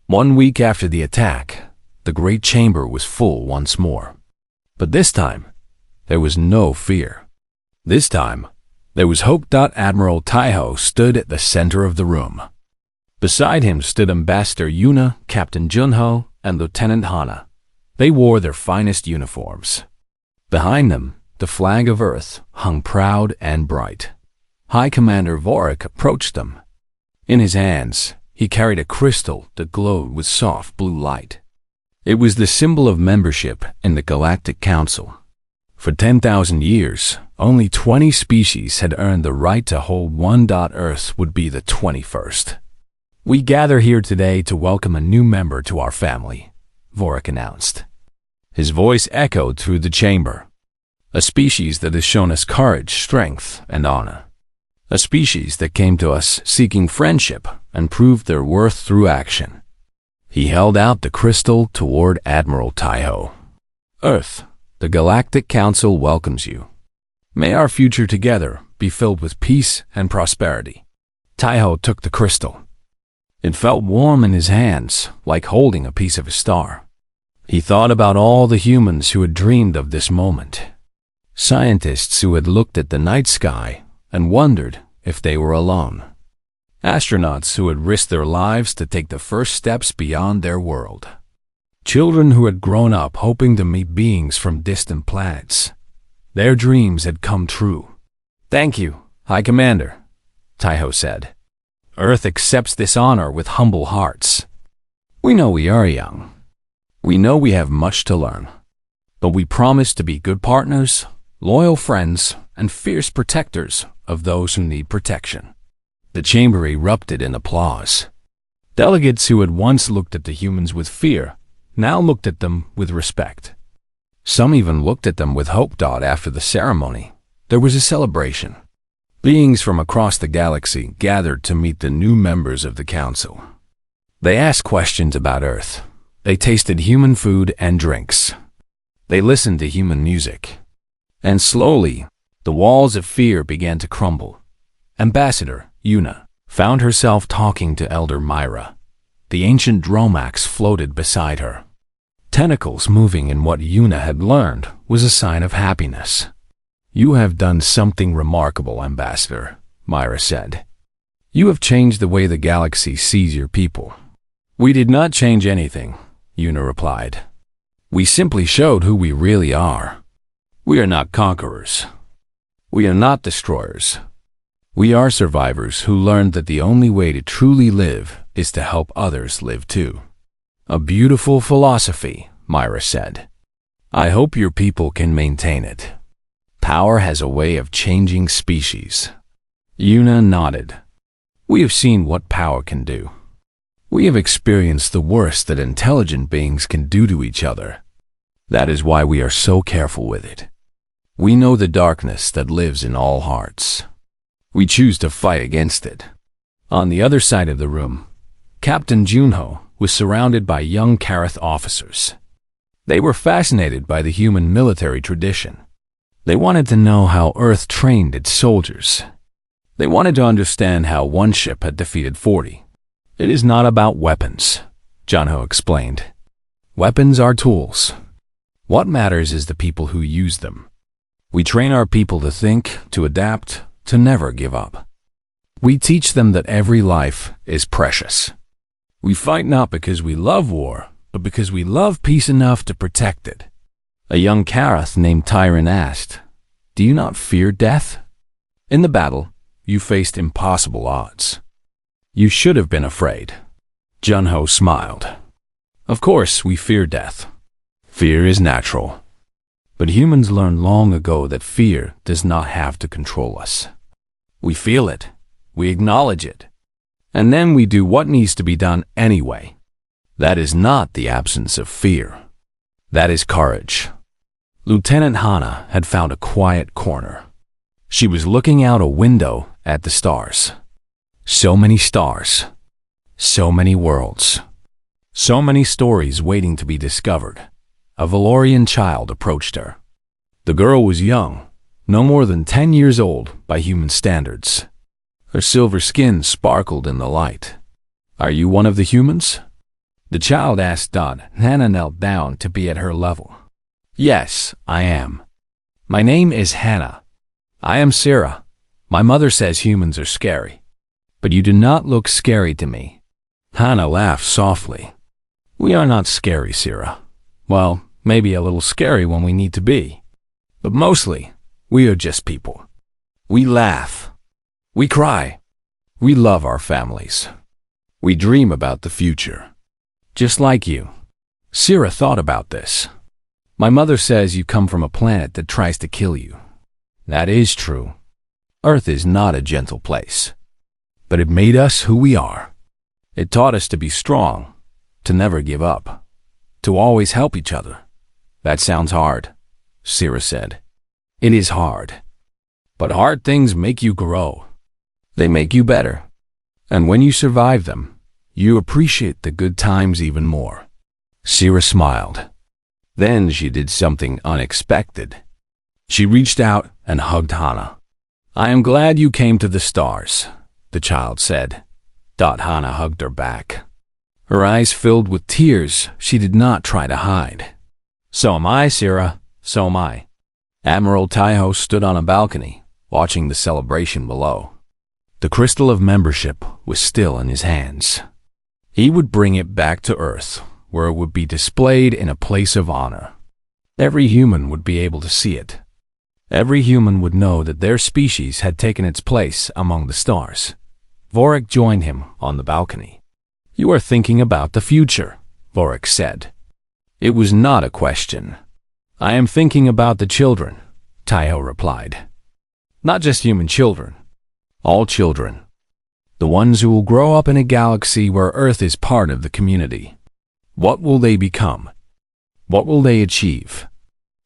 1 week after the attack, the great chamber was full once more. But this time, there was no fear. This time, there was hope. Admiral Taiho stood at the center of the room. Beside him stood Ambassador Yuna, Captain Junho, and Lieutenant Hana. They wore their finest uniforms. Behind them, the flag of Earth hung proud and bright. High Commander Vorik approached them. In his hands, he carried a crystal that glowed with soft blue light. It was the symbol of membership in the Galactic Council. For 10,000 years, only 20 species had earned the right to hold one. Earth would be the 21st. We gather here today to welcome a new member to our family, Vorik announced. His voice echoed through the chamber. A species that has shown us courage, strength, and honor. A species that came to us seeking friendship and proved their worth through action. He held out the crystal toward Admiral Taiho. Earth, the Galactic Council welcomes you. May our future together be filled with peace and prosperity. Taiho took the crystal. It felt warm in his hands, like holding a piece of a star. He thought about all the humans who had dreamed of this moment. Scientists who had looked at the night sky and wondered if they were alone. Astronauts who had risked their lives to take the first steps beyond their world. Children who had grown up hoping to meet beings from distant planets. Their dreams had come true. Thank you, High Commander, Taiho said. Earth accepts this honor with humble hearts. We know we are young. We know we have much to learn. But we promise to be good partners, loyal friends, and fierce protectors of those who need protection. The chamber erupted in applause. Delegates who had once looked at the humans with fear now looked at them with respect. Some even looked at them with hope. After the ceremony, there was a celebration. Beings from across the galaxy gathered to meet the new members of the council. They asked questions about Earth. They tasted human food and drinks. They listened to human music. And slowly, the walls of fear began to crumble. Ambassador Yuna found herself talking to Elder Myra. The ancient Dromax floated beside her. Tentacles moving in what Yuna had learned was a sign of happiness. You have done something remarkable, Ambassador, Myra said. You have changed the way the galaxy sees your people. We did not change anything, Yuna replied. We simply showed who we really are. We are not conquerors. We are not destroyers. We are survivors who learned that the only way to truly live is to help others live too. A beautiful philosophy, Myra said. I hope your people can maintain it. Power has a way of changing species. Yuna nodded. We have seen what power can do. We have experienced the worst that intelligent beings can do to each other. That is why we are so careful with it. We know the darkness that lives in all hearts. We choose to fight against it. On the other side of the room, Captain Junho was surrounded by young Karath officers. They were fascinated by the human military tradition. They wanted to know how Earth trained its soldiers. They wanted to understand how one ship had defeated 40. It is not about weapons, Junho explained. Weapons are tools. What matters is the people who use them. We train our people to think, to adapt, to never give up. We teach them that every life is precious. We fight not because we love war, but because we love peace enough to protect it. A young Karath named Tyron asked, Do you not fear death? In the battle, you faced impossible odds. You should have been afraid. Junho smiled. Of course, we fear death. Fear is natural. But humans learned long ago that fear does not have to control us. We feel it. We acknowledge it. And then we do what needs to be done anyway. That is not the absence of fear. That is courage. Lieutenant Hana had found a quiet corner. She was looking out a window at the stars. So many stars. So many worlds. So many stories waiting to be discovered. A Valorian child approached her. The girl was young, no more than 10 years old by human standards. Her silver skin sparkled in the light. Are you one of the humans? The child asked. Hannah knelt down to be at her level. Yes, I am. My name is Hannah. I am Sarah. My mother says humans are scary. But you do not look scary to me. Hannah laughed softly. We are not scary, Sarah. Well, maybe a little scary when we need to be. But mostly, we are just people. We laugh. We cry. We love our families. We dream about the future. Just like you. Sarah thought about this. My mother says you come from a planet that tries to kill you. That is true. Earth is not a gentle place. But it made us who we are. It taught us to be strong, to never give up, to always help each other. That sounds hard, Sarah said. It is hard. But hard things make you grow. They make you better. And when you survive them, you appreciate the good times even more. Sarah smiled. Then she did something unexpected. She reached out and hugged Hannah. I am glad you came to the stars, the child said. Hannah hugged her back. Her eyes filled with tears she did not try to hide. So am I, Sarah. So am I. Admiral Taiho stood on a balcony, watching the celebration below. The crystal of membership was still in his hands. He would bring it back to Earth, where it would be displayed in a place of honor. Every human would be able to see it. Every human would know that their species had taken its place among the stars. Vorik joined him on the balcony. You are thinking about the future, Vorik said. It was not a question. I am thinking about the children, Taiho replied. Not just human children. All children. The ones who will grow up in a galaxy where Earth is part of the community. What will they become? What will they achieve?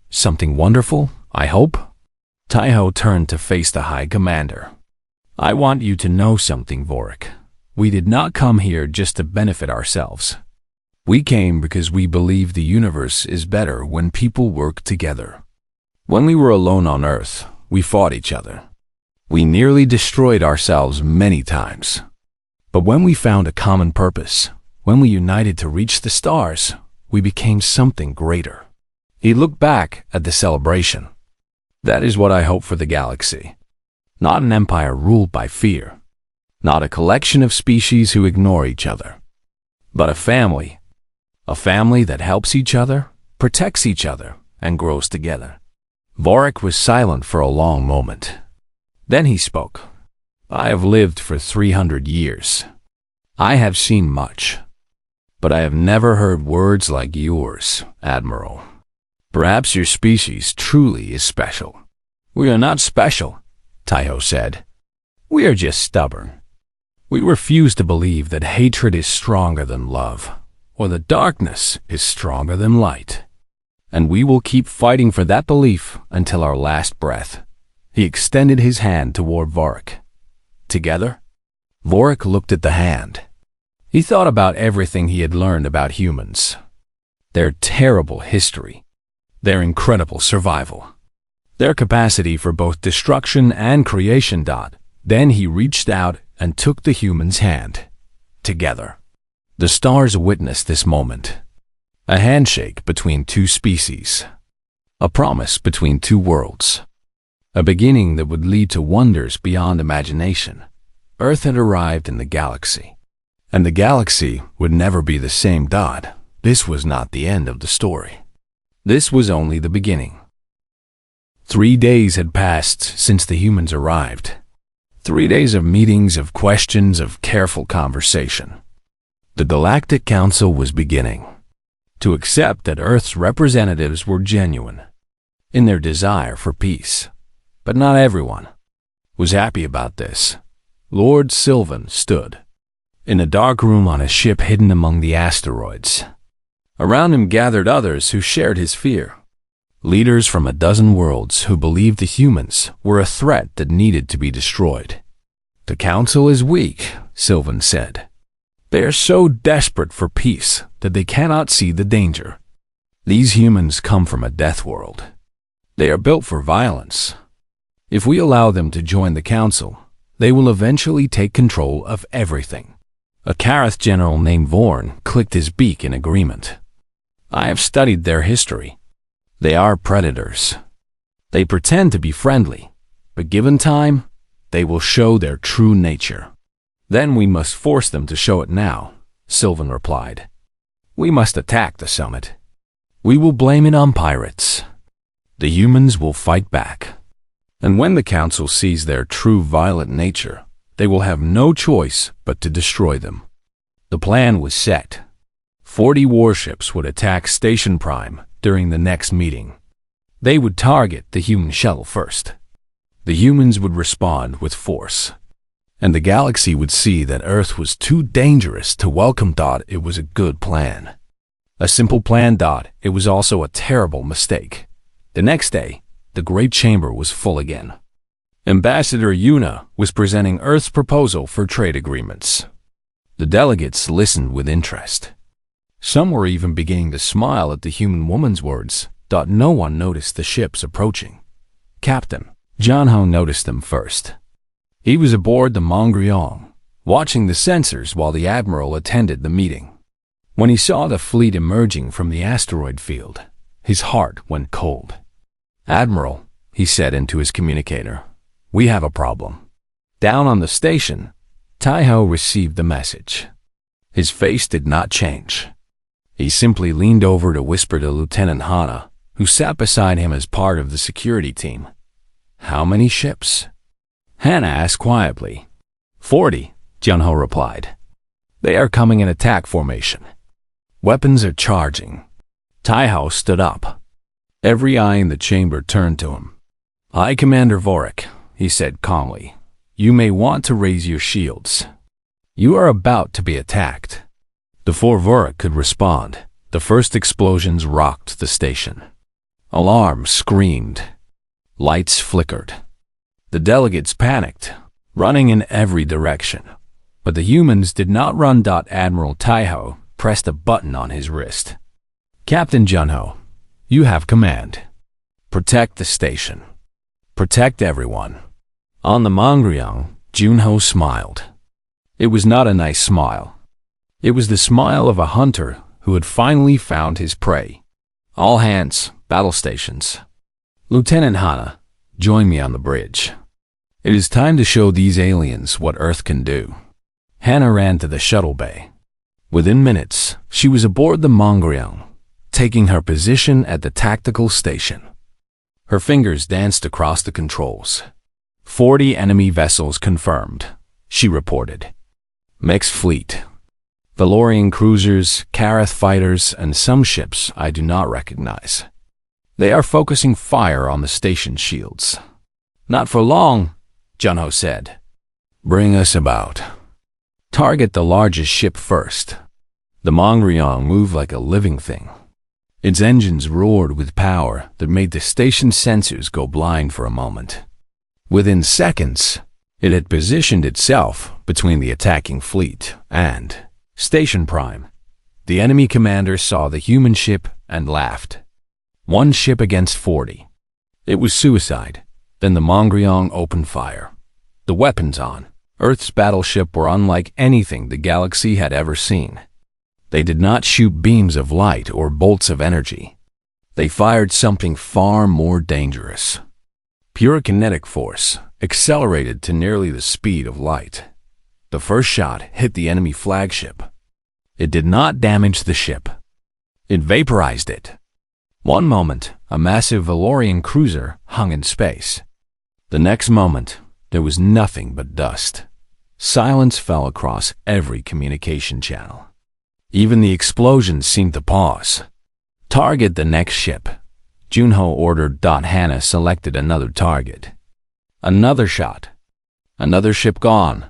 Something wonderful, I hope? Taiho turned to face the High Commander. I want you to know something, Vorik. We did not come here just to benefit ourselves. We came because we believe the universe is better when people work together. When we were alone on Earth, we fought each other. We nearly destroyed ourselves many times. But when we found a common purpose, when we united to reach the stars, we became something greater. He looked back at the celebration. That is what I hope for the galaxy. Not an empire ruled by fear. Not a collection of species who ignore each other. But a family. A family that helps each other, protects each other, and grows together. Vorik was silent for a long moment. Then he spoke. I have lived for 300 years. I have seen much. But I have never heard words like yours, Admiral. Perhaps your species truly is special. We are not special, Taiho said. We are just stubborn. We refuse to believe that hatred is stronger than love, or that darkness is stronger than light. And we will keep fighting for that belief until our last breath. He extended his hand toward Vorik. Together? Vorik looked at the hand. He thought about everything he had learned about humans. Their terrible history. Their incredible survival. Their capacity for both destruction and creation. Then he reached out and took the human's hand. Together. The stars witnessed this moment. A handshake between two species. A promise between two worlds. A beginning that would lead to wonders beyond imagination. Earth had arrived in the galaxy. And the galaxy would never be the same. This was not the end of the story. This was only the beginning. 3 days had passed since the humans arrived. 3 days of meetings, of questions, of careful conversation. The Galactic Council was beginning to accept that Earth's representatives were genuine in their desire for peace. But not everyone was happy about this. Lord Sylvan stood in a dark room on a ship hidden among the asteroids. Around him gathered others who shared his fear. Leaders from a dozen worlds who believed the humans were a threat that needed to be destroyed. The council is weak, Sylvan said. They are so desperate for peace that they cannot see the danger. These humans come from a death world. They are built for violence. If we allow them to join the council, they will eventually take control of everything. A Karath general named Vorn clicked his beak in agreement. I have studied their history. They are predators. They pretend to be friendly, but given time, they will show their true nature. Then we must force them to show it now, Sylvan replied. We must attack the summit. We will blame it on pirates. The humans will fight back. And when the council sees their true violent nature, they will have no choice but to destroy them. The plan was set. 40 warships would attack Station Prime during the next meeting. They would target the human shuttle first. The humans would respond with force. And the galaxy would see that Earth was too dangerous to welcome. It was a good plan. A simple plan. It was also a terrible mistake. The next day, the Great Chamber was full again. Ambassador Yuna was presenting Earth's proposal for trade agreements. The delegates listened with interest. Some were even beginning to smile at the human woman's words. No one noticed the ships approaching. Captain Junho noticed them first. He was aboard the Mongryong, watching the sensors while the Admiral attended the meeting. When he saw the fleet emerging from the asteroid field, his heart went cold. Admiral, he said into his communicator, we have a problem. Down on the station, Taiho received the message. His face did not change. He simply leaned over to whisper to Lieutenant Hana, who sat beside him as part of the security team. How many ships? Hana asked quietly. 40, Junho replied. They are coming in attack formation. Weapons are charging. Taiho stood up. Every eye in the chamber turned to him. I, Commander Vorik, he said calmly. You may want to raise your shields. You are about to be attacked. Before Vorik could respond, the first explosions rocked the station. Alarms screamed. Lights flickered. The delegates panicked, running in every direction. But the humans did not run. Admiral Taiho pressed a button on his wrist. Captain Junho, you have command. Protect the station. Protect everyone. On the Mongryong, Junho smiled. It was not a nice smile. It was the smile of a hunter who had finally found his prey. All hands, battle stations. Lieutenant Hana, join me on the bridge. It is time to show these aliens what Earth can do. Hana ran to the shuttle bay. Within minutes, she was aboard the Mongryong, taking her position at the tactical station. Her fingers danced across the controls. 40 enemy vessels confirmed, she reported. Mixed fleet. Valorian cruisers, Karath fighters, and some ships I do not recognize. They are focusing fire on the station shields. Not for long, Junho said. Bring us about. Target the largest ship first. The Mongryong moved like a living thing. Its engines roared with power that made the station sensors go blind for a moment. Within seconds, it had positioned itself between the attacking fleet and Station Prime. The enemy commander saw the human ship and laughed. One ship against 40. It was suicide. Then the Mongryong opened fire. The weapons on Earth's battleship were unlike anything the galaxy had ever seen. They did not shoot beams of light or bolts of energy. They fired something far more dangerous. Pure kinetic force, accelerated to nearly the speed of light. The first shot hit the enemy flagship. It did not damage the ship. It vaporized it. One moment, a massive Valorian cruiser hung in space. The next moment, there was nothing but dust. Silence fell across every communication channel. Even the explosions seemed to pause. Target the next ship. Junho ordered. Hana selected another target. Another shot. Another ship gone.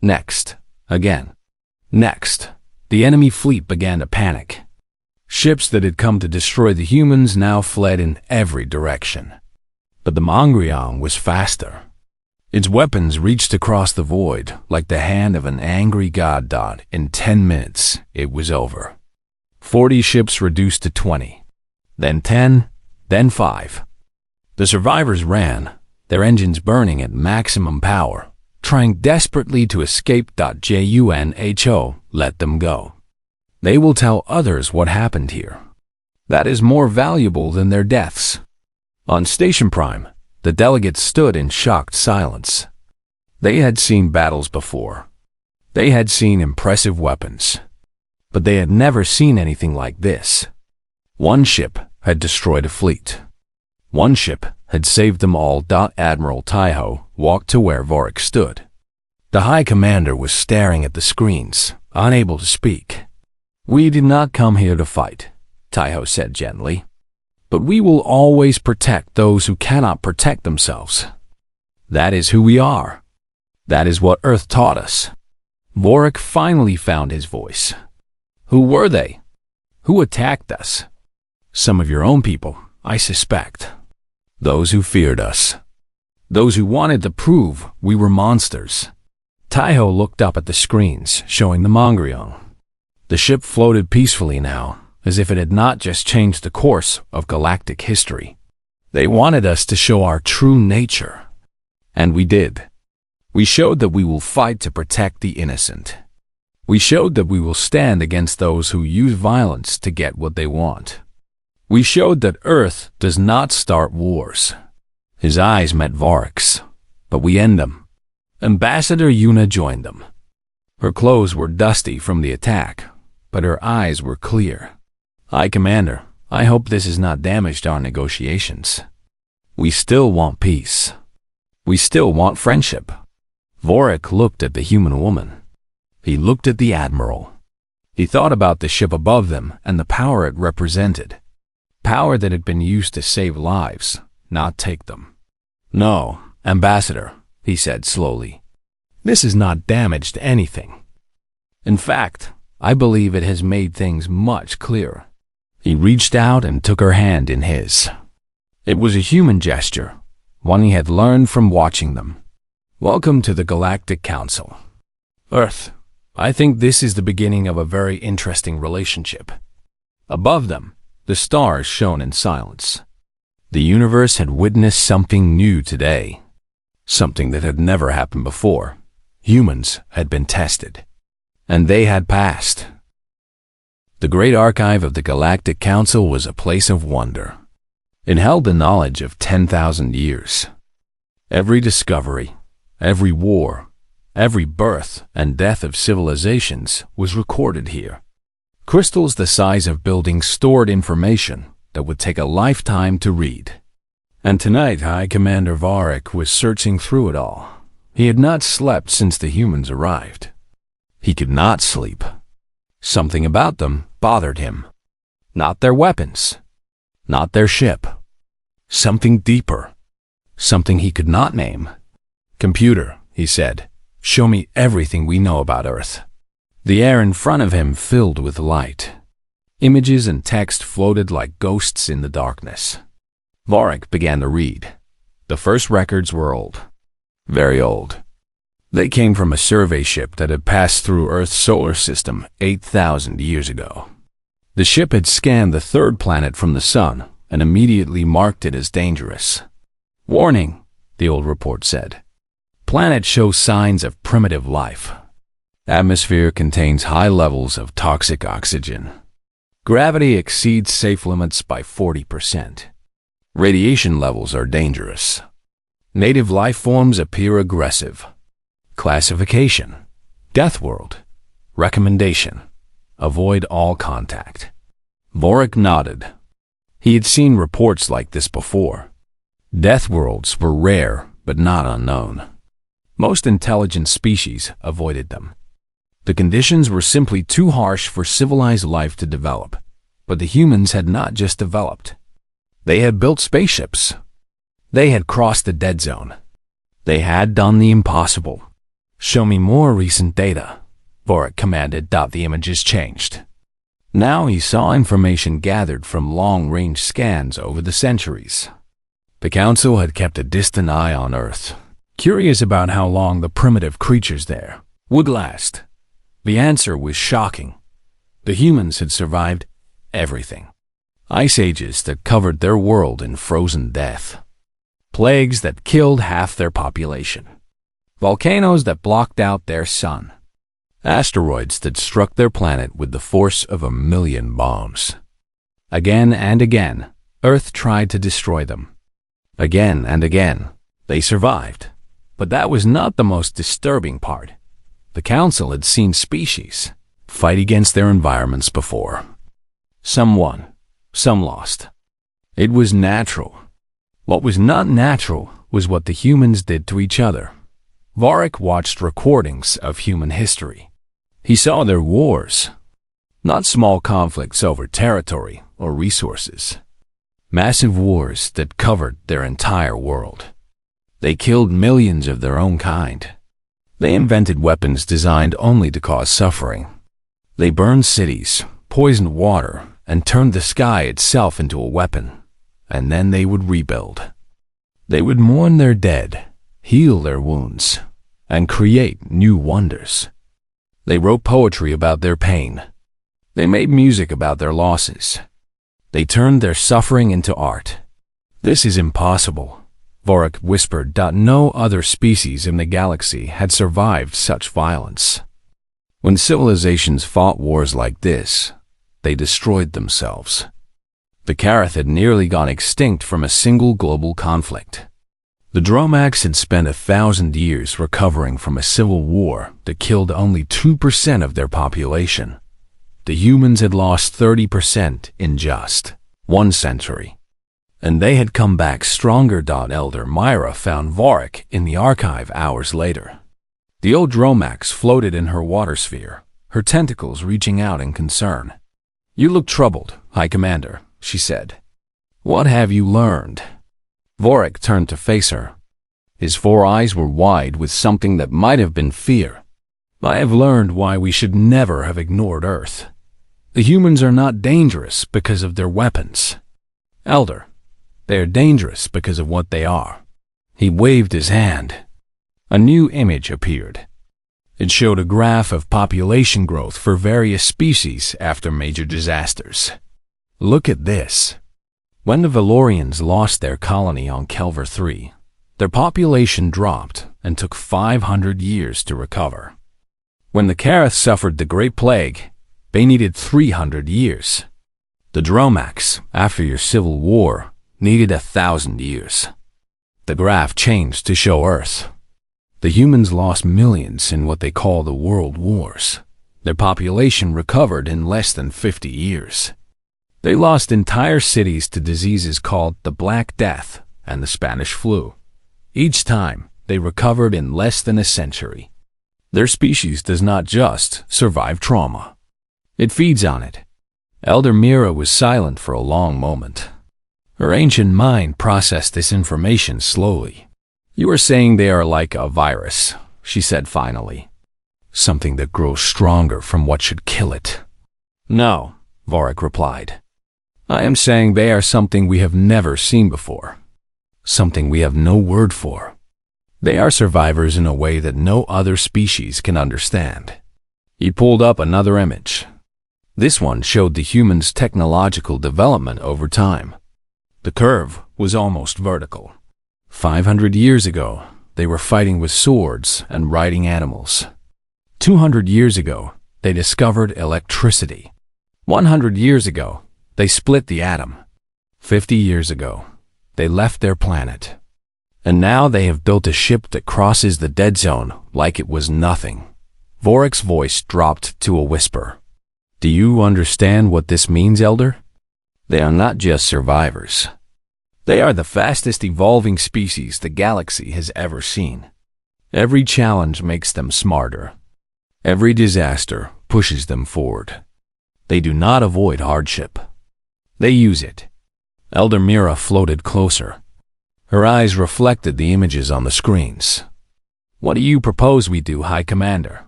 Next. Again. Next. The enemy fleet began to panic. Ships that had come to destroy the humans now fled in every direction. But the Mongryong was faster. Its weapons reached across the void like the hand of an angry god. In 10 minutes, it was over. 40 ships reduced to 20. Then 10, then 5. The survivors ran, their engines burning at maximum power, trying desperately to escape. Junho, let them go. They will tell others what happened here. That is more valuable than their deaths. On Station Prime, the delegates stood in shocked silence. They had seen battles before. They had seen impressive weapons. But they had never seen anything like this. One ship had destroyed a fleet. One ship had saved them all. Admiral Taiho walked to where Vorik stood. The High Commander was staring at the screens, unable to speak. "We did not come here to fight," Taiho said gently. "But we will always protect those who cannot protect themselves. That is who we are. That is what Earth taught us." Vorik finally found his voice. "Who were they? Who attacked us?" "Some of your own people, I suspect. Those who feared us. Those who wanted to prove we were monsters." Taiho looked up at the screens, showing the Mongryong. The ship floated peacefully now, as if it had not just changed the course of galactic history. They wanted us to show our true nature. And we did. We showed that we will fight to protect the innocent. We showed that we will stand against those who use violence to get what they want. We showed that Earth does not start wars. His eyes met Vorik's, but we end them. Ambassador Yuna joined them. Her clothes were dusty from the attack, but her eyes were clear. "High Commander, I hope this has not damaged our negotiations. We still want peace. We still want friendship." Vorik looked at the human woman. He looked at the Admiral. He thought about the ship above them and the power it represented. Power that had been used to save lives, not take them. "No, Ambassador," he said slowly. "This has not damaged anything. In fact, I believe it has made things much clearer." He reached out and took her hand in his. It was a human gesture, one he had learned from watching them. "Welcome to the Galactic Council. Earth, I think this is the beginning of a very interesting relationship." Above them, the stars shone in silence. The universe had witnessed something new today. Something that had never happened before. Humans had been tested. And they had passed. The great archive of the Galactic Council was a place of wonder. It held the knowledge of 10,000 years. Every discovery, every war, every birth and death of civilizations was recorded here. Crystals the size of buildings stored information that would take a lifetime to read. And tonight High Commander Vorik was searching through it all. He had not slept since the humans arrived. He could not sleep. Something about them bothered him. Not their weapons. Not their ship. Something deeper. Something he could not name. "Computer," he said, "show me everything we know about Earth." The air in front of him filled with light. Images and text floated like ghosts in the darkness. Vorik began to read. The first records were old. Very old. They came from a survey ship that had passed through Earth's solar system 8,000 years ago. The ship had scanned the third planet from the sun and immediately marked it as dangerous. "Warning," the old report said. "Planet shows signs of primitive life. Atmosphere contains high levels of toxic oxygen. Gravity exceeds safe limits by 40%. Radiation levels are dangerous. Native life forms appear aggressive. Classification: Death World. Recommendation: avoid all contact." Vorik nodded. He had seen reports like this before. Death worlds were rare but not unknown. Most intelligent species avoided them. The conditions were simply too harsh for civilized life to develop. But the humans had not just developed. They had built spaceships. They had crossed the dead zone. They had done the impossible. "Show me more recent data," Vorik commanded. The images changed. Now he saw information gathered from long-range scans over the centuries. The Council had kept a distant eye on Earth, curious about how long the primitive creatures there would last. The answer was shocking. The humans had survived everything. Ice ages that covered their world in frozen death. Plagues that killed half their population. volcanoes that blocked out their sun, asteroids that struck their planet with the force of 1,000,000 bombs. Again and again, Earth tried to destroy them. Again and again, they survived. But that was not the most disturbing part. The Council had seen species fight against their environments before. Some won, some lost. It was natural. What was not natural was what the humans did to each other. Varric watched recordings of human history. He saw their wars, not small conflicts over territory or resources. Massive wars that covered their entire world. They killed millions of their own kind. They invented weapons designed only to cause suffering. They burned cities, poisoned water, and turned the sky itself into a weapon. And then they would rebuild. They would mourn their dead, heal their wounds, and create new wonders. They wrote poetry about their pain. They made music about their losses. They turned their suffering into art. This is impossible, Varric whispered. No other species in the galaxy had survived such violence. When civilizations fought wars like this, they destroyed themselves. The Karath had nearly gone extinct from a single global conflict. The Dromax had spent 1,000 years recovering from a civil war that killed only 2% of their population. The humans had lost 30% in just 1 century. And they had come back stronger. Elder Myra found Varric in the archive hours later. The old Dromax floated in her water sphere, her tentacles reaching out in concern. "You look troubled, High Commander," she said. "What have you learned?" Varric turned to face her. His 4 eyes were wide with something that might have been fear. "I have learned why we should never have ignored Earth. The humans are not dangerous because of their weapons. Elder, they are dangerous because of what they are." He waved his hand. A new image appeared. It showed a graph of population growth for various species after major disasters. "Look at this." When the Valorians lost their colony on Kelver 3, their population dropped and took 500 years to recover. When the Karath suffered the Great Plague, they needed 300 years. The Dromax, after your civil war, needed 1,000 years. The graph changed to show Earth. The humans lost millions in what they call the World Wars. Their population recovered in less than 50 years. They lost entire cities to diseases called the Black Death and the Spanish flu. Each time, they recovered in less than a century. Their species does not just survive trauma. It feeds on it. Elder Mira was silent for a long moment. Her ancient mind processed this information slowly. "You are saying they are like a virus," she said finally. "Something that grows stronger from what should kill it." "No," Varric replied. "I am saying they are something we have never seen before. Something we have no word for. They are survivors in a way that no other species can understand." He pulled up another image. This one showed the humans' technological development over time. The curve was almost vertical. 500 years ago, they were fighting with swords and riding animals. 200 years ago, they discovered electricity. 100 years ago, they split the atom. 50 years ago, they left their planet. And now they have built a ship that crosses the dead zone like it was nothing. Varric's voice dropped to a whisper. "Do you understand what this means, Elder? They are not just survivors. They are the fastest evolving species the galaxy has ever seen. Every challenge makes them smarter. Every disaster pushes them forward. They do not avoid hardship. They use it." Elder Mira floated closer. Her eyes reflected the images on the screens. "What do you propose we do, High Commander?"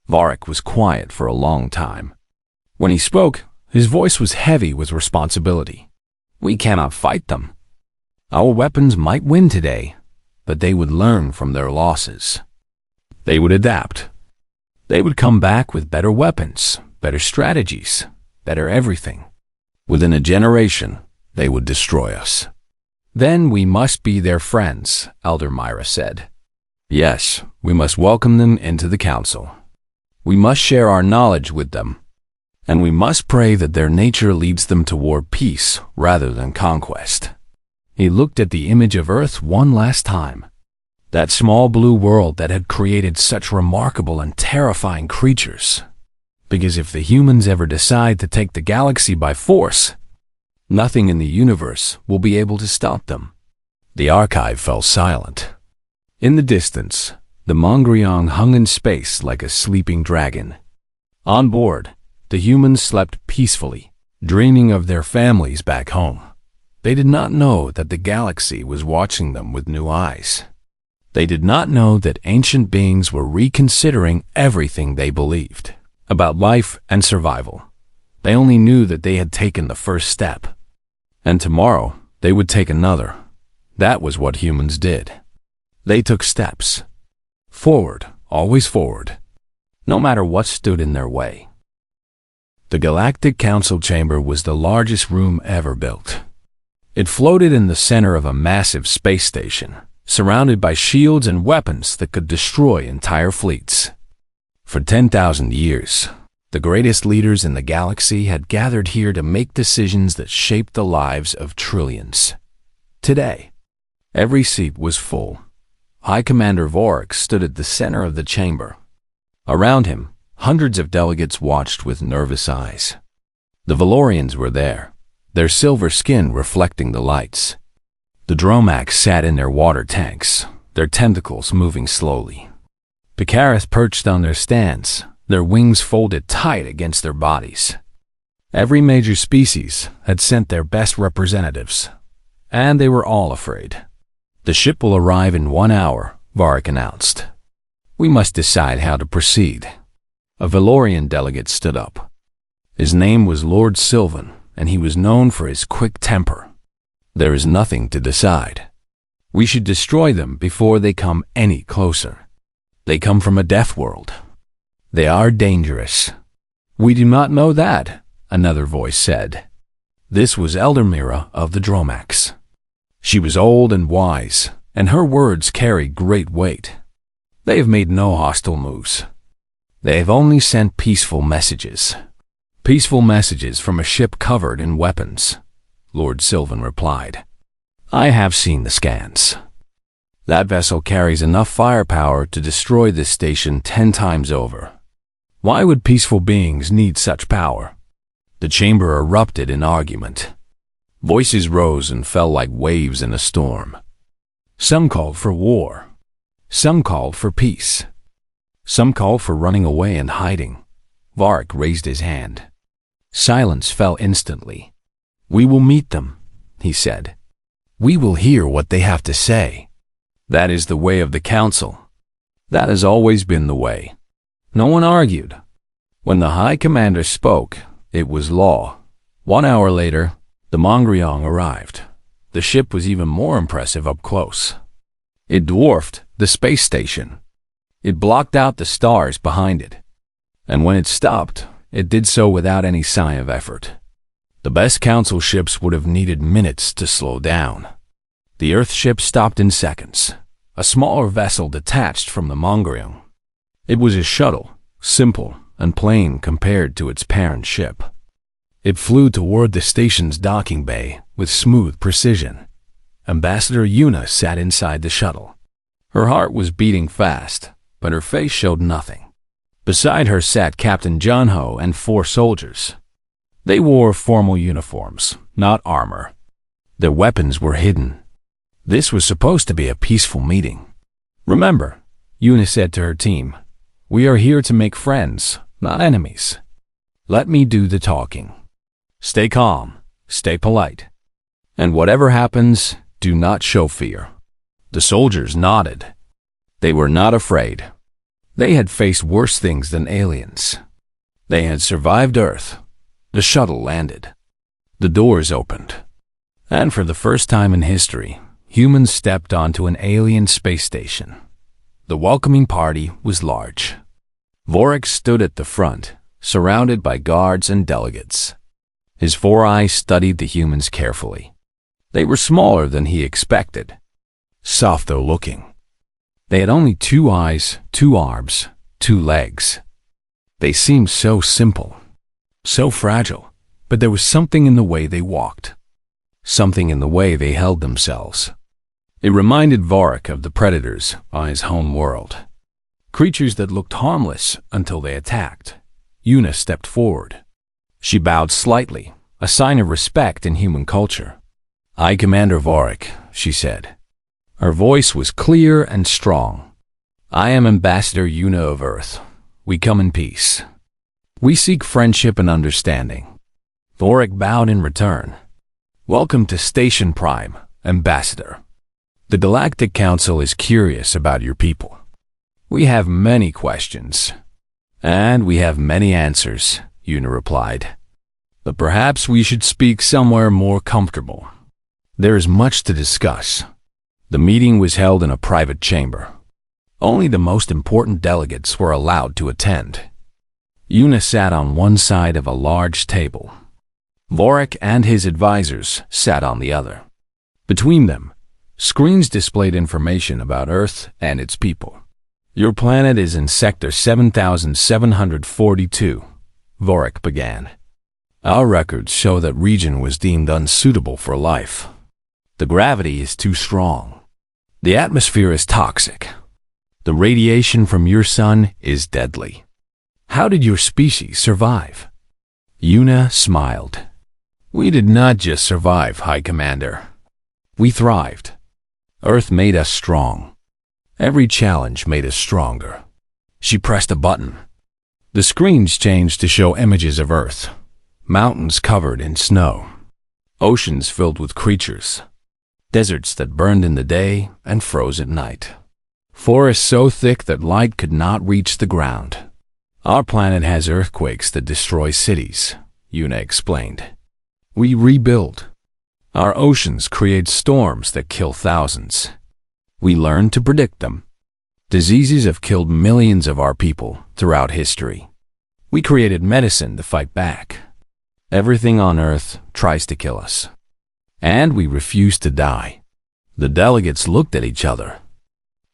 Varric was quiet for a long time. When he spoke, his voice was heavy with responsibility. "We cannot fight them. Our weapons might win today, but they would learn from their losses. They would adapt. They would come back with better weapons, better strategies, better everything. Within a generation, they would destroy us. Then we must be their friends," Elder Myra said. Yes, we must welcome them into the council. We must share our knowledge with them, and we must pray that their nature leads them toward peace rather than conquest. He looked at the image of Earth one last time, that small blue world that had created such remarkable and terrifying creatures. Because if the humans ever decide to take the galaxy by force, nothing in the universe will be able to stop them. The archive fell silent. In the distance, the Mongryong hung in space like a sleeping dragon. On board, the humans slept peacefully, dreaming of their families back home. They did not know that the galaxy was watching them with new eyes. They did not know that ancient beings were reconsidering everything they believed about life and survival. They only knew that they had taken the first step, and tomorrow they would take another. That was what humans did. They took steps. Forward, always forward, no matter what stood in their way. The Galactic Council Chamber was the largest room ever built. It floated in the center of a massive space station, surrounded by shields and weapons that could destroy entire fleets. For 10,000 years, the greatest leaders in the galaxy had gathered here to make decisions that shaped the lives of trillions. Today, every seat was full. High Commander Vorik stood at the center of the chamber. Around him, hundreds of delegates watched with nervous eyes. The Valorians were there, their silver skin reflecting the lights. The Dromax sat in their water tanks, their tentacles moving slowly. Picaris perched on their stands, their wings folded tight against their bodies. Every major species had sent their best representatives, and they were all afraid. The ship will arrive in 1 hour, Vorik announced. We must decide how to proceed. A Valorian delegate stood up. His name was Lord Sylvan, and he was known for his quick temper. There is nothing to decide. We should destroy them before they come any closer. They come from a death world. They are dangerous. We do not know that, another voice said. This was Eldermira of the Dromax. She was old and wise, and her words carried great weight. They have made no hostile moves. They have only sent peaceful messages. Peaceful messages from a ship covered in weapons, Lord Sylvan replied. I have seen the scans. That vessel carries enough firepower to destroy this station 10 times over. Why would peaceful beings need such power? The chamber erupted in argument. Voices rose and fell like waves in a storm. Some called for war. Some called for peace. Some called for running away and hiding. Vorik raised his hand. Silence fell instantly. We will meet them, he said. We will hear what they have to say. That is the way of the council. That has always been the way. No one argued. When the High Commander spoke, it was law. 1 hour later, the Mongryong arrived. The ship was even more impressive up close. It dwarfed the space station. It blocked out the stars behind it. And when it stopped, it did so without any sign of effort. The best council ships would have needed minutes to slow down. The Earth ship stopped in seconds. A smaller vessel detached from the Mongryong. It was a shuttle, simple and plain compared to its parent ship. It flew toward the station's docking bay with smooth precision. Ambassador Yuna sat inside the shuttle. Her heart was beating fast, but her face showed nothing. Beside her sat Captain Junho and 4 soldiers. They wore formal uniforms, not armor. Their weapons were hidden. This was supposed to be a peaceful meeting. Remember, Yuna said to her team, we are here to make friends, not enemies. Let me do the talking. Stay calm, stay polite. And whatever happens, do not show fear. The soldiers nodded. They were not afraid. They had faced worse things than aliens. They had survived Earth. The shuttle landed. The doors opened. And for the first time in history, humans stepped onto an alien space station. The welcoming party was large. Vorik stood at the front, surrounded by guards and delegates. His 4 eyes studied the humans carefully. They were smaller than he expected, softer looking. They had only 2 eyes, 2 arms, 2 legs. They seemed so simple, so fragile, but there was something in the way they walked, something in the way they held themselves. It reminded Vorik of the predators on his home world, creatures that looked harmless until they attacked. Una stepped forward. She bowed slightly, a sign of respect in human culture. "I, Commander Vorik," she said. Her voice was clear and strong. "I am Ambassador Una of Earth. We come in peace. We seek friendship and understanding." Vorik bowed in return. "Welcome to Station Prime, Ambassador. The Galactic Council is curious about your people. We have many questions, and we have many answers," Una replied. "But perhaps we should speak somewhere more comfortable. There is much to discuss." The meeting was held in a private chamber. Only the most important delegates were allowed to attend. Una sat on one side of a large table. Vorik and his advisors sat on the other. Between them, screens displayed information about Earth and its people. "Your planet is in Sector 7742, Vorik began. "Our records show that region was deemed unsuitable for life. The gravity is too strong. The atmosphere is toxic. The radiation from your sun is deadly. How did your species survive?" Una smiled. "We did not just survive, High Commander. We thrived. Earth made us strong. Every challenge made us stronger." She pressed a button. The screens changed to show images of Earth. Mountains covered in snow. Oceans filled with creatures. Deserts that burned in the day and froze at night. Forests so thick that light could not reach the ground. "Our planet has earthquakes that destroy cities," Una explained. "We rebuild. Our oceans create storms that kill thousands. We learn to predict them. Diseases have killed millions of our people throughout history. We created medicine to fight back. Everything on Earth tries to kill us, and we refuse to die." The delegates looked at each other.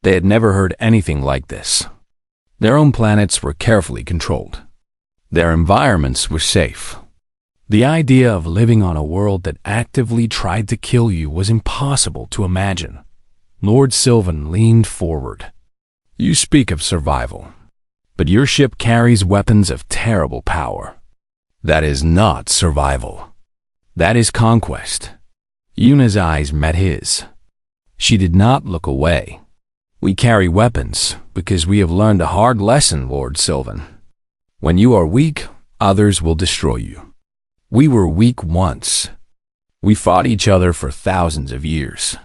They had never heard anything like this. Their own planets were carefully controlled. Their environments were safe. The idea of living on a world that actively tried to kill you was impossible to imagine. Lord Sylvan leaned forward. "You speak of survival, but your ship carries weapons of terrible power. That is not survival. That is conquest." Una's eyes met his. She did not look away. "We carry weapons because we have learned a hard lesson, Lord Sylvan. When you are weak, others will destroy you. We were weak once. We fought each other for thousands of years.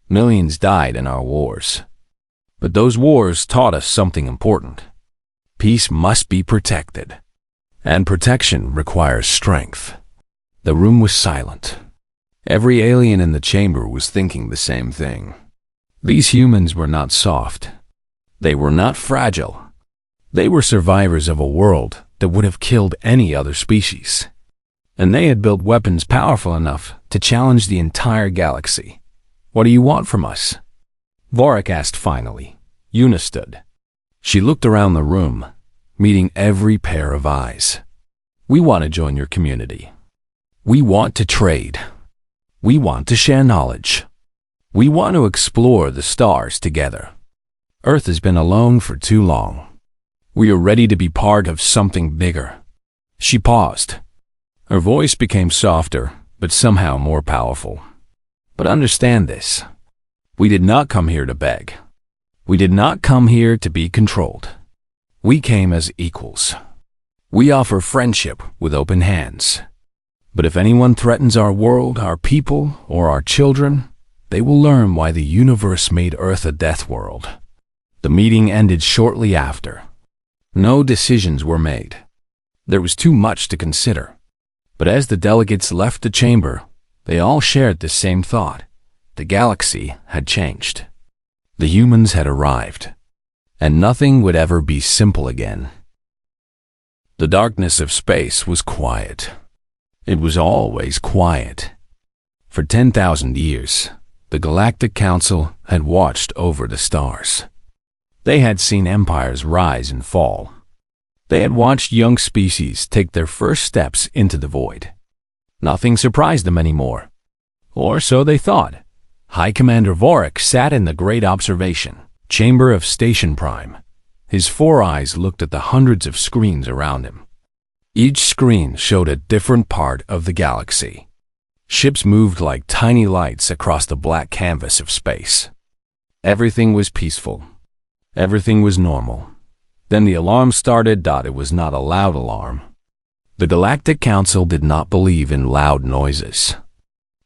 Millions died in our wars. But those wars taught us something important. Peace must be protected. And protection requires strength." The room was silent. Every alien in the chamber was thinking the same thing. These humans were not soft. They were not fragile. They were survivors of a world that would have killed any other species. And they had built weapons powerful enough to challenge the entire galaxy. "What do you want from us?" Vorik asked finally. Una stood. She looked around the room, meeting every pair of eyes. "We want to join your community. We want to trade. We want to share knowledge. We want to explore the stars together. Earth has been alone for too long. We are ready to be part of something bigger." She paused. Her voice became softer, but somehow more powerful. "But understand this. We did not come here to beg. We did not come here to be controlled. We came as equals. We offer friendship with open hands. But if anyone threatens our world, our people, or our children, they will learn why the universe made Earth a death world." The meeting ended shortly after. No decisions were made. There was too much to consider. But as the delegates left the chamber, they all shared the same thought. The galaxy had changed. The humans had arrived, and nothing would ever be simple again. The darkness of space was quiet. It was always quiet. For 10,000 years, the Galactic Council had watched over the stars. They had seen empires rise and fall. They had watched young species take their first steps into the void. Nothing surprised them anymore. Or so they thought. High Commander Vorik sat in the great observation chamber of Station Prime. His 4 eyes looked at the hundreds of screens around him. Each screen showed a different part of the galaxy. Ships moved like tiny lights across the black canvas of space. Everything was peaceful. Everything was normal. Then the alarm started. It was not a loud alarm. The Galactic Council did not believe in loud noises.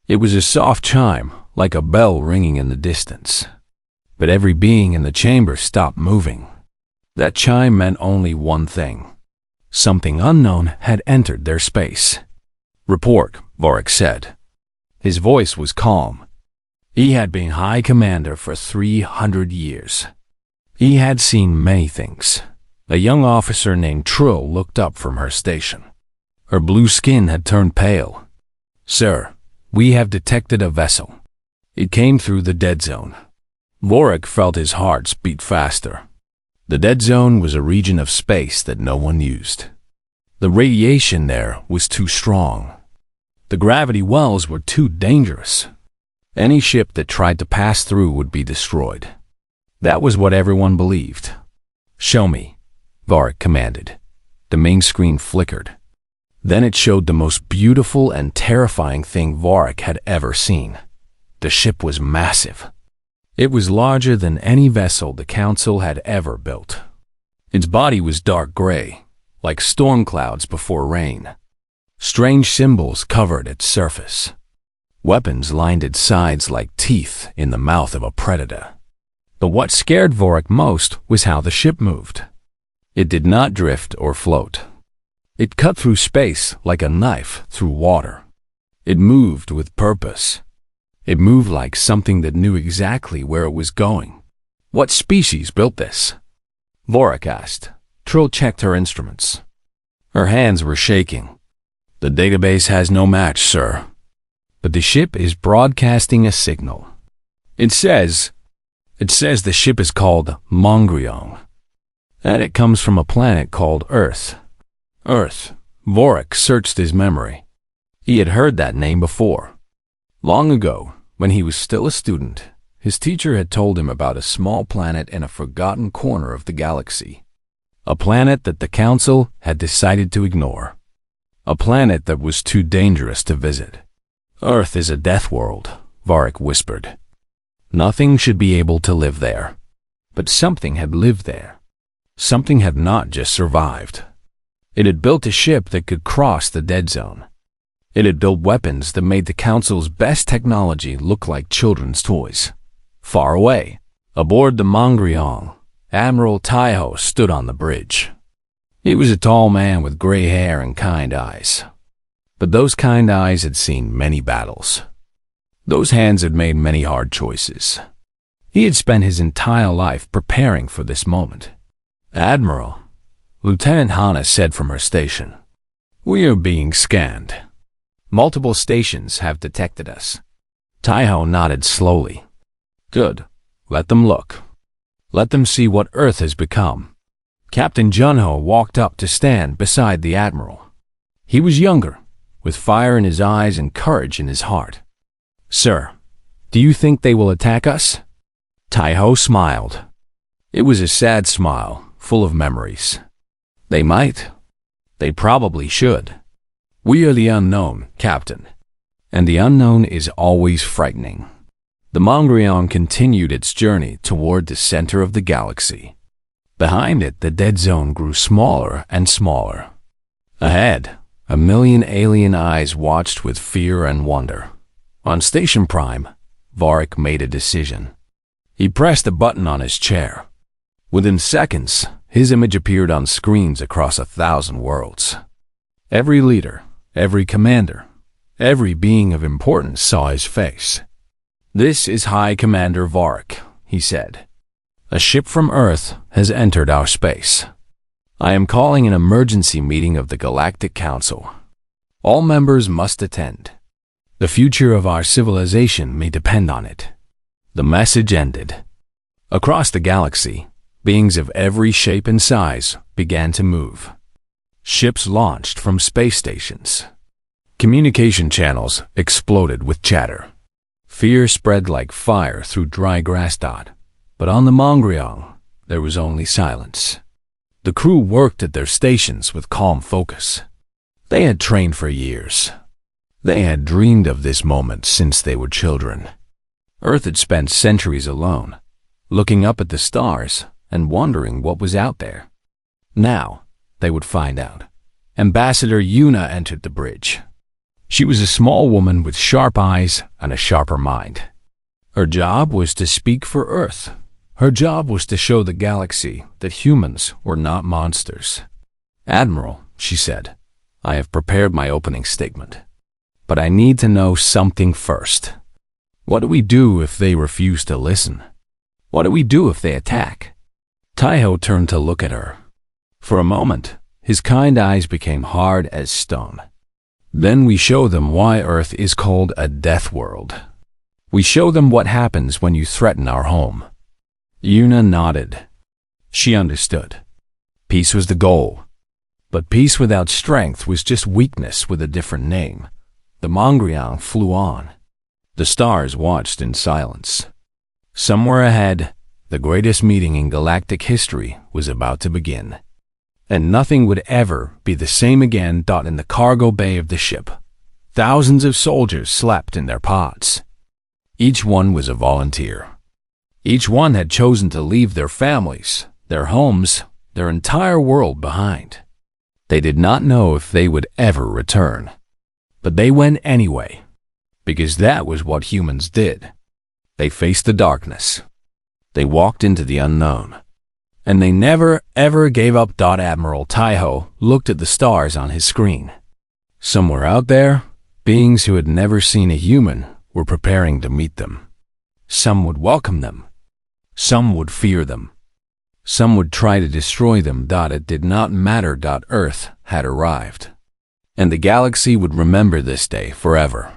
It was a soft chime, like a bell ringing in the distance. But every being in the chamber stopped moving. That chime meant only one thing. Something unknown had entered their space. "Report," Vorik said. His voice was calm. He had been High Commander for 300 years. He had seen many things. A young officer named Trill looked up from her station. Her blue skin had turned pale. "Sir, we have detected a vessel. It came through the dead zone." Vorik felt his heart beat faster. The dead zone was a region of space that no one used. The radiation there was too strong. The gravity wells were too dangerous. Any ship that tried to pass through would be destroyed. That was what everyone believed. "Show me," Vorik commanded. The main screen flickered. Then it showed the most beautiful and terrifying thing Vorik had ever seen. The ship was massive. It was larger than any vessel the Council had ever built. Its body was dark gray, like storm clouds before rain. Strange symbols covered its surface. Weapons lined its sides like teeth in the mouth of a predator. But what scared Vorik most was how the ship moved. It did not drift or float. It cut through space like a knife through water. It moved with purpose. It moved like something that knew exactly where it was going. "What species built this?" Vorik asked. Trill checked her instruments. Her hands were shaking. "The database has no match, sir. But the ship is broadcasting a signal. It says the ship is called Mongryong, and it comes from a planet called Earth." Earth. Vorik searched his memory. He had heard that name before. Long ago, when he was still a student, his teacher had told him about a small planet in a forgotten corner of the galaxy. A planet that the Council had decided to ignore. A planet that was too dangerous to visit. "Earth is a death world," Vorik whispered. Nothing should be able to live there. But something had lived there. Something had not just survived. It had built a ship that could cross the dead zone. It had built weapons that made the Council's best technology look like children's toys. Far away, aboard the Mongryong, Admiral Taiho stood on the bridge. He was a tall man with gray hair and kind eyes. But those kind eyes had seen many battles. Those hands had made many hard choices. He had spent his entire life preparing for this moment. "Admiral," Lieutenant Hana said from her station, "we are being scanned. Multiple stations have detected us." Taiho nodded slowly. "Good. Let them look. Let them see what Earth has become." Captain Junho walked up to stand beside the Admiral. He was younger, with fire in his eyes and courage in his heart. "Sir, do you think they will attack us?" Taiho smiled. It was a sad smile, full of memories. "They might. They probably should. We are the unknown, Captain, and the unknown is always frightening." The Mongryong continued its journey toward the center of the galaxy. Behind it, the dead zone grew smaller and smaller. Ahead, a million alien eyes watched with fear and wonder. On Station Prime, Vorik made a decision. He pressed a button on his chair. Within seconds, his image appeared on screens across 1,000 worlds. Every leader, every commander, every being of importance saw his face. "This is High Commander Vorik," he said. "A ship from Earth has entered our space. I am calling an emergency meeting of the Galactic Council. All members must attend. The future of our civilization may depend on it." The message ended. Across the galaxy, Beings of every shape and size began to move. Ships launched from space stations. Communication channels exploded with chatter. Fear spread like fire through dry grass. But on the Mongryong, there was only silence. The crew worked at their stations with calm focus. They had trained for years. They had dreamed of this moment since they were children. Earth had spent centuries alone, looking up at the stars and wondering what was out there. Now, they would find out. Ambassador Yuna entered the bridge. She was a small woman with sharp eyes and a sharper mind. Her job was to speak for Earth. Her job was to show the galaxy that humans were not monsters. "Admiral," she said, "I have prepared my opening statement. But I need to know something first. What do we do if they refuse to listen? What do we do if they attack?" Taiho turned to look at her. For a moment, his kind eyes became hard as stone. "Then we show them why Earth is called a death world. We show them what happens when you threaten our home." Yuna nodded. She understood. Peace was the goal. But peace without strength was just weakness with a different name. The Mongryong flew on. The stars watched in silence. Somewhere ahead, the greatest meeting in galactic history was about to begin. And nothing would ever be the same again. In the cargo bay of the ship, thousands of soldiers slept in their pods. Each one was a volunteer. Each one had chosen to leave their families, their homes, their entire world behind. They did not know if they would ever return. But they went anyway, because that was what humans did. They faced the darkness. They walked into the unknown. And they never, ever gave up. Admiral Taiho looked at the stars on his screen. Somewhere out there, beings who had never seen a human were preparing to meet them. Some would welcome them. Some would fear them. Some would try to destroy them. It did not matter. Earth had arrived. And the galaxy would remember this day forever.